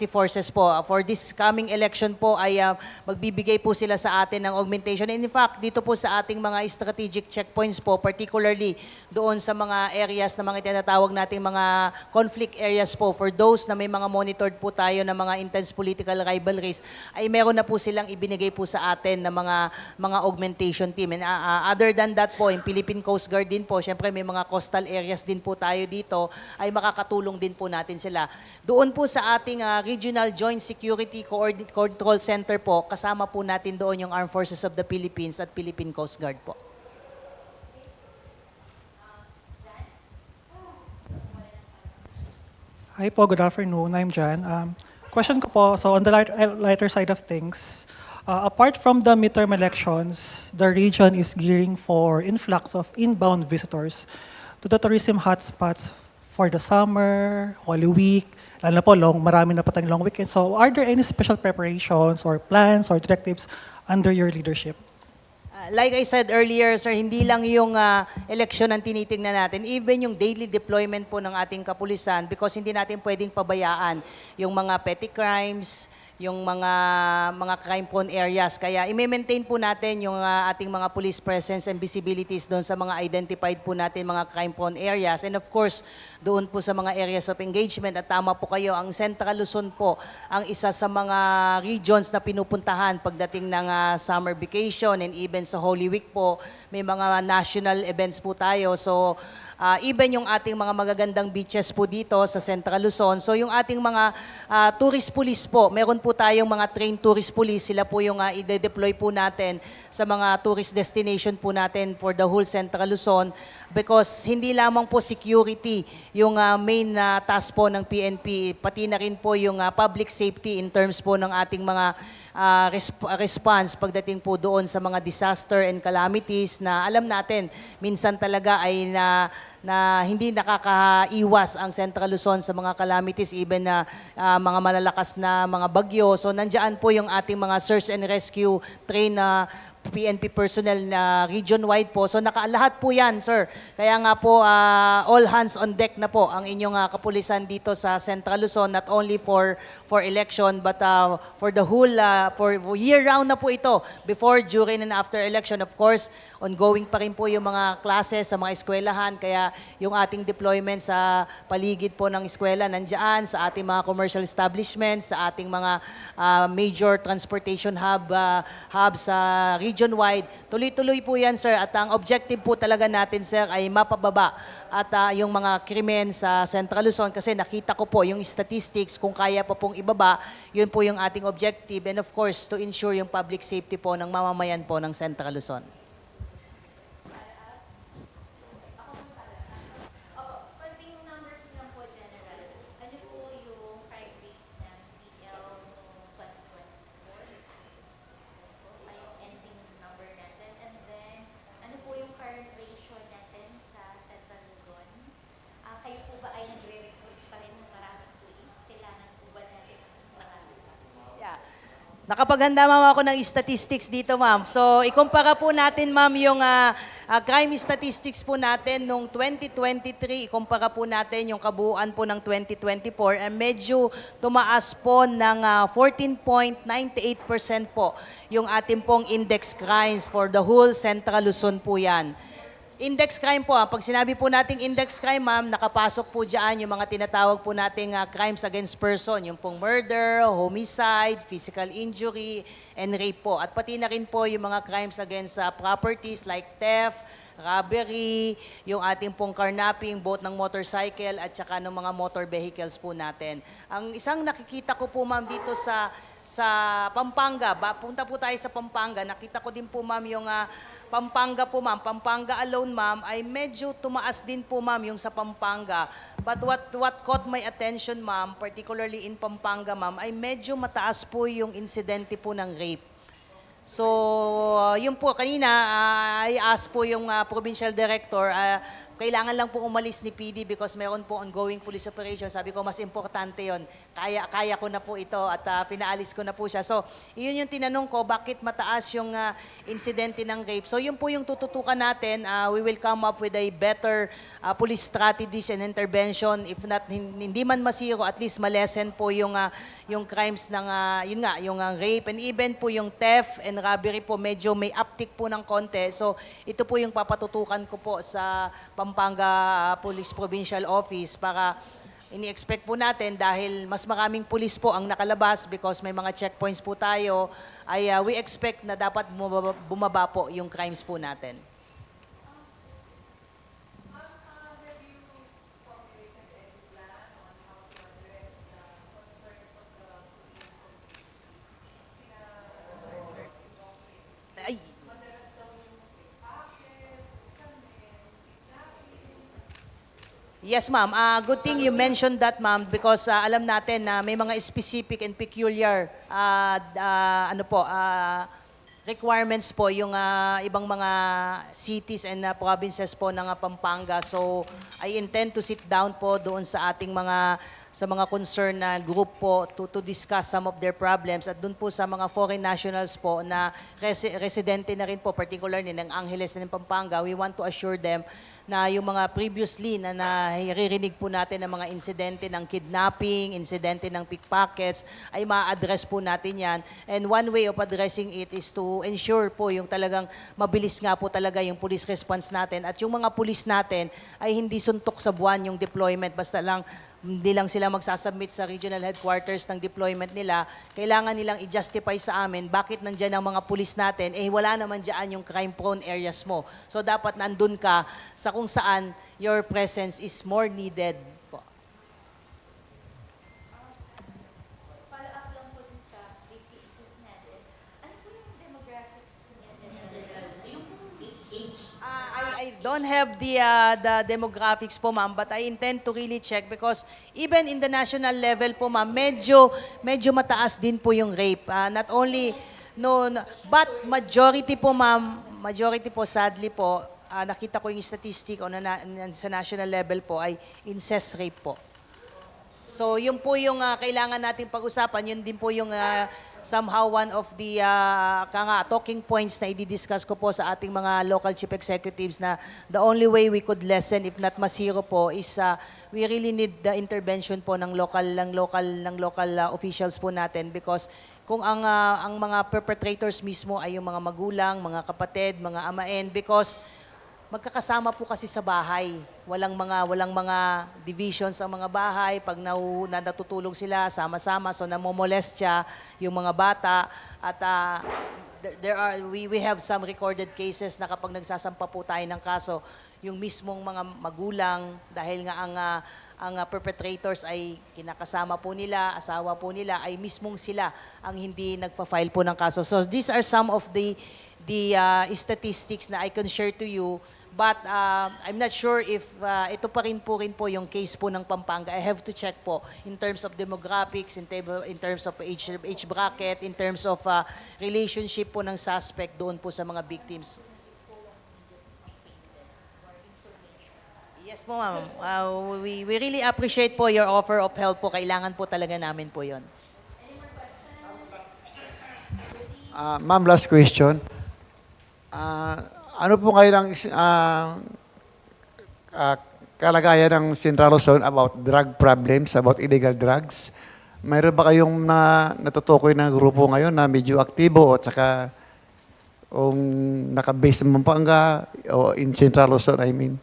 forces po. For this coming election po ay magbibigay po sila sa atin ng augmentation. And in fact, dito po sa ating mga strategic checkpoints po, particularly doon sa mga areas na mga tinatawag nating mga conflict areas po, for those na may mga monitored po tayo na mga intense political rivalries, ay meron na po silang ibinigay po sa atin na mga augmentation team. And other than that po, in Philippine Coast Guard din po, syempre may mga coastal areas din po tayo dito, ay makakatulong din po natin sila. Doon po sa ating Regional Joint Security Control Center po, kasama po natin doon yung Armed Forces of the Philippines at Philippine Coast Guard po. Hi po, good afternoon. I'm Jan. Question ko po, so on the lighter side of things, apart from the midterm elections, the region is gearing for influx of inbound visitors to the tourism hotspots for the summer, Holy Week, lalo na po, marami na pa tayong long weekend. So are there any special preparations or plans or directives under your leadership? Like I said earlier, sir, hindi lang yung eleksyon ang tinitingnan natin, even yung daily deployment po ng ating kapulisan, because hindi natin pwedeng pabayaan yung mga petty crimes, yung mga crime-prone areas. Kaya i-maintain po natin yung ating mga police presence and visibilities doon sa mga identified po natin mga crime-prone areas. And of course, doon po sa mga areas of engagement. At tama po kayo, ang Central Luzon po ang isa sa mga regions na pinupuntahan pagdating ng summer vacation, and even sa Holy Week po, may mga national events po tayo. So, even yung ating mga magagandang beaches po dito sa Central Luzon. So yung ating mga tourist police po, meron po tayong mga trained tourist police. Sila po yung i-deploy po natin sa mga tourist destination po natin for the whole Central Luzon. Because hindi lamang po security yung main task po ng PNP, pati na rin po yung public safety in terms po ng ating mga response pagdating po doon sa mga disaster and calamities na alam natin minsan talaga ay na hindi nakakaiwas ang Central Luzon sa mga calamities, even na mga malalakas na mga bagyo. So nandiyan po yung ating mga search and rescue train na PNP personnel na region-wide po. So lahat po yan, sir. Kaya nga po, all hands on deck na po ang inyong kapulisan dito sa Central Luzon, not only for election, but for the whole, for year-round na po ito, before, during, and after election. Of course, ongoing pa rin po yung mga classes sa mga eskwelahan, kaya yung ating deployment sa paligid po ng eskwela nandiyan, sa ating mga commercial establishments, sa ating mga major transportation hub sa region-wide. Tuloy-tuloy po yan, sir. At ang objective po talaga natin, sir, ay mapababa at yung mga krimen sa Central Luzon, kasi nakita ko po yung statistics, kung kaya pa pong ibaba, yun po yung ating objective. And of course, to ensure yung public safety po ng mamamayan po ng Central Luzon. Opo, konting numbers lang po, General. Ano po yung crime rate ng CL noong 2024? Yes po, ay yung ending number natin. And then, ano po yung current ratio natin sa Central Luzon? Kayo po ba ay nagre-recruit pa rin ng maraming police? Kailangan po ba natin mas marami pa? Yeah. Nakapaghanda, ma'am, ako ng statistics dito, ma'am. So, ikumpara po natin, ma'am, yung crime statistics po natin nung 2023, ikumpara po natin yung kabuuan po ng 2024, medyo tumaas po ng 14.98% po yung ating pong index crimes for the whole Central Luzon po yan. Index crime po, pag sinabi po nating index crime, ma'am, nakapasok po dyan yung mga tinatawag po nating crimes against person, yung pong murder, homicide, physical injury, and rape po. At pati na rin po yung mga crimes against properties like theft, robbery, yung ating pong carnapping, both ng motorcycle at saka ng mga motor vehicles po natin. Ang isang nakikita ko po, ma'am, dito sa Pampanga, punta po tayo sa Pampanga, nakita ko din po, ma'am, yung Pampanga po, ma'am. Pampanga alone, ma'am, ay medyo tumaas din po, ma'am, yung sa Pampanga. But what caught my attention, ma'am, particularly in Pampanga, ma'am, ay medyo mataas po yung insidente po ng rape. So, yun po, kanina, I asked po yung provincial director, kailangan lang po umalis ni PD because mayroon po ongoing police operation. Sabi ko, mas importante yon. Kaya ko na po ito at pinaalis ko na po siya. So, yun yung tinanong ko, bakit mataas yung insidente ng rape. So, yun po yung tututukan natin. We will come up with a better police strategies and intervention. If not, hindi man masiro, at least malesen po yung crimes ng, yun nga, yung rape. And even po yung theft and robbery po, medyo may uptick po ng konti. So, ito po yung papatutukan ko po sa Pampanga Police Provincial Office para ini-expect po natin dahil mas maraming pulis po ang nakalabas because may mga checkpoints po tayo, ay we expect na dapat bumaba po yung crimes po natin. Ay, yes, ma'am. Good thing you mentioned that, ma'am, because alam natin na may mga specific and peculiar requirements po yung ibang mga cities and provinces po ng Pampanga. So, I intend to sit down po doon sa ating mga concerned na group po to discuss some of their problems at doon po sa mga foreign nationals po na residente na rin po, particularly ng Angeles and Pampanga, we want to assure them na yung mga previously na naririnig po natin ng mga insidente ng kidnapping, insidente ng pickpockets, ay ma-address po natin yan. And one way of addressing it is to ensure po yung talagang mabilis nga po talaga yung police response natin at yung mga police natin ay hindi suntok sa buwan yung deployment, basta lang hindi lang sila magsasubmit sa regional headquarters ng deployment nila, kailangan nilang i-justify sa amin bakit nandyan ang mga pulis natin, wala naman dyan yung crime-prone areas mo. So dapat nandun ka sa kung saan your presence is more needed po. Follow up lang po dun sa big cases natin. Ano po yung demographics niya, General? Yung age? I don't have the demographics po, ma'am, but I intend to really check because even in the national level po, ma'am, medyo mataas din po yung rape. Not only, but majority po, ma'am, sadly po, nakita ko yung statistic sa national level po ay incest rape po. So yun po yung kailangan nating pag-usapan. Yun din po yung somehow one of the talking points na i-discuss ko po sa ating mga local chief executives na the only way we could lessen, if not masiro po, is we really need the intervention po ng local officials po natin, because kung ang mga perpetrators mismo ay yung mga magulang, mga kapatid, mga amain, because magkakasama po kasi sa bahay. Walang mga divisions ang mga bahay. Pag natutulog sila, sama-sama, so namomolestya yung mga bata. At we have some recorded cases na kapag nagsasampa po tayo ng kaso, yung mismong mga magulang, dahil nga ang perpetrators ay kinakasama po nila, asawa po nila, ay mismong sila ang hindi nagpa-file po ng kaso. So these are some of the statistics na I can share to you. But I'm not sure if ito pa rin po yung case po ng Pampanga. I have to check po in terms of demographics, in terms of age bracket, in terms of relationship po ng suspect doon po sa mga victims. Yes po, ma'am. We really appreciate po your offer of help po. Kailangan po talaga namin po yon. Ma'am, last question. Ano po kayo ng kalagayan ng Central Luzon about drug problems, about illegal drugs? Mayroon ba kayong natutukoy na grupo ngayon na medyo aktibo at saka naka-base sa Pampanga o in Central Luzon, I mean?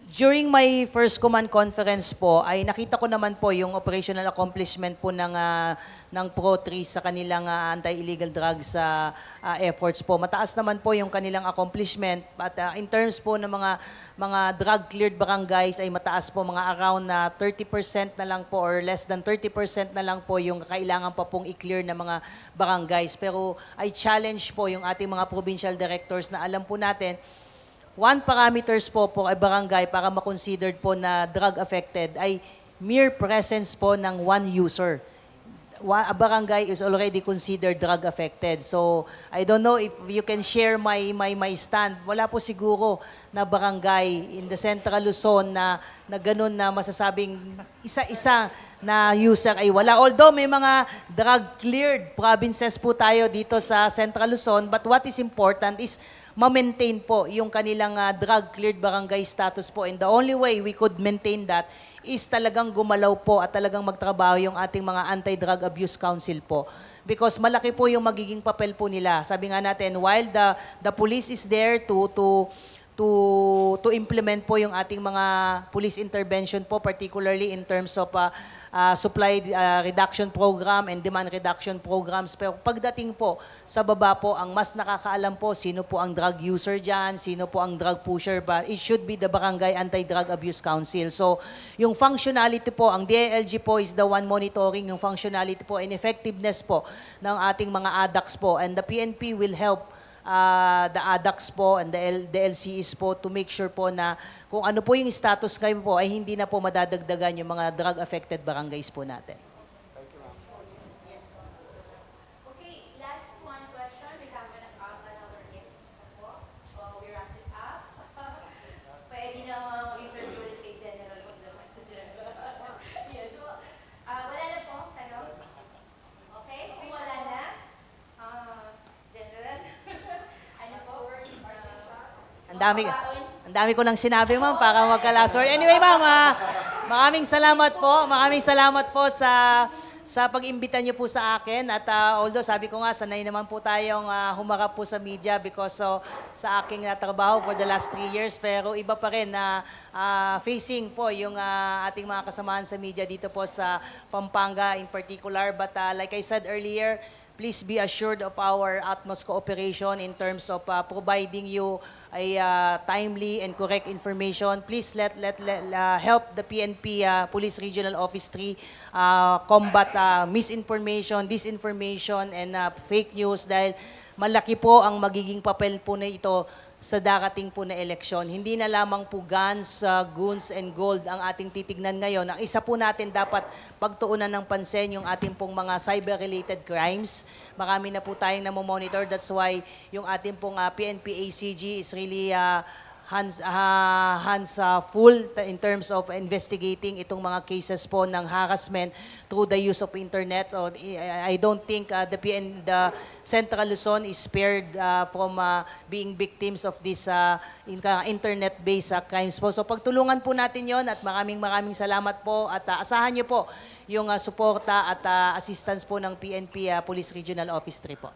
During my first command conference po, ay nakita ko naman po yung operational accomplishment po ng Pro-3 sa kanilang anti-illegal drugs efforts po. Mataas naman po yung kanilang accomplishment. At in terms po ng mga drug-cleared barangays ay mataas po, mga around 30% na lang po or less than 30% na lang po yung kailangan pa pong i-clear na mga barangays. Pero I challenge po yung ating mga provincial directors na alam po natin, one parameters po ay barangay para ma-considered po na drug affected ay mere presence po ng one user. A barangay is already considered drug affected. So, I don't know if you can share my stand. Wala po siguro na barangay in the Central Luzon na ganun na masasabing isa-isa na user ay wala. Although may mga drug-cleared provinces po tayo dito sa Central Luzon, but what is important is ma-maintain po yung kanilang drug-cleared barangay status po. And the only way we could maintain that is talagang gumalaw po at talagang magtrabaho yung ating mga Anti-Drug Abuse Council po. Because malaki po yung magiging papel po nila. Sabi nga natin, while the police is there to implement po yung ating mga police intervention po, particularly in terms of supply reduction program and demand reduction programs. Pero pagdating po sa baba po, ang mas nakakaalam po sino po ang drug user dyan, sino po ang drug pusher, but it should be the Barangay Anti-Drug Abuse Council. So yung functionality po, ang DILG po is the one monitoring yung functionality po and effectiveness po ng ating mga ADACs po, and the PNP will help the ADACs po and the LCEs po to make sure po na kung ano po yung status ngayon po ay hindi na po madadagdagan yung mga drug-affected barangays po natin. Okay, last one question. We have another guest po. We wrap it up. Pwede na mag-interview ulit kay General Paglabas na General. Yes po. Wala na po, tanong? Okay, kung wala na, General, ano po? Ang dami ko nang sinabi, ma'am, para magka-last word. Anyway, ma'am, maraming salamat po. Maraming salamat po sa pag-imbita niyo po sa akin. At although sabi ko nga, sanay naman po tayong humarap po sa media because sa aking trabaho for the last 3 years. Pero iba pa rin na facing po yung ating mga kasamahan sa media dito po sa Pampanga in particular. But like I said earlier, please be assured of our utmost cooperation in terms of providing you a timely and correct information. Please help the PNP Police Regional Office 3 combat misinformation, disinformation, and fake news dahil malaki po ang magiging papel po na ito sa darating po na eleksyon. Hindi na lamang po guns, goons, and gold ang ating titignan ngayon. Ang isa po natin dapat pagtuunan ng pansin yung ating pong mga cyber-related crimes. Marami na po tayong namomonitor. That's why yung ating pong PNP-ACG is really full in terms of investigating itong mga cases po ng harassment through the use of internet. So, I don't think the Central Luzon is spared from being victims of this internet-based crimes po. So pagtulungan po natin yon at maraming salamat po at asahan niyo po yung suporta at assistance po ng PNP Police Regional Office 3 po.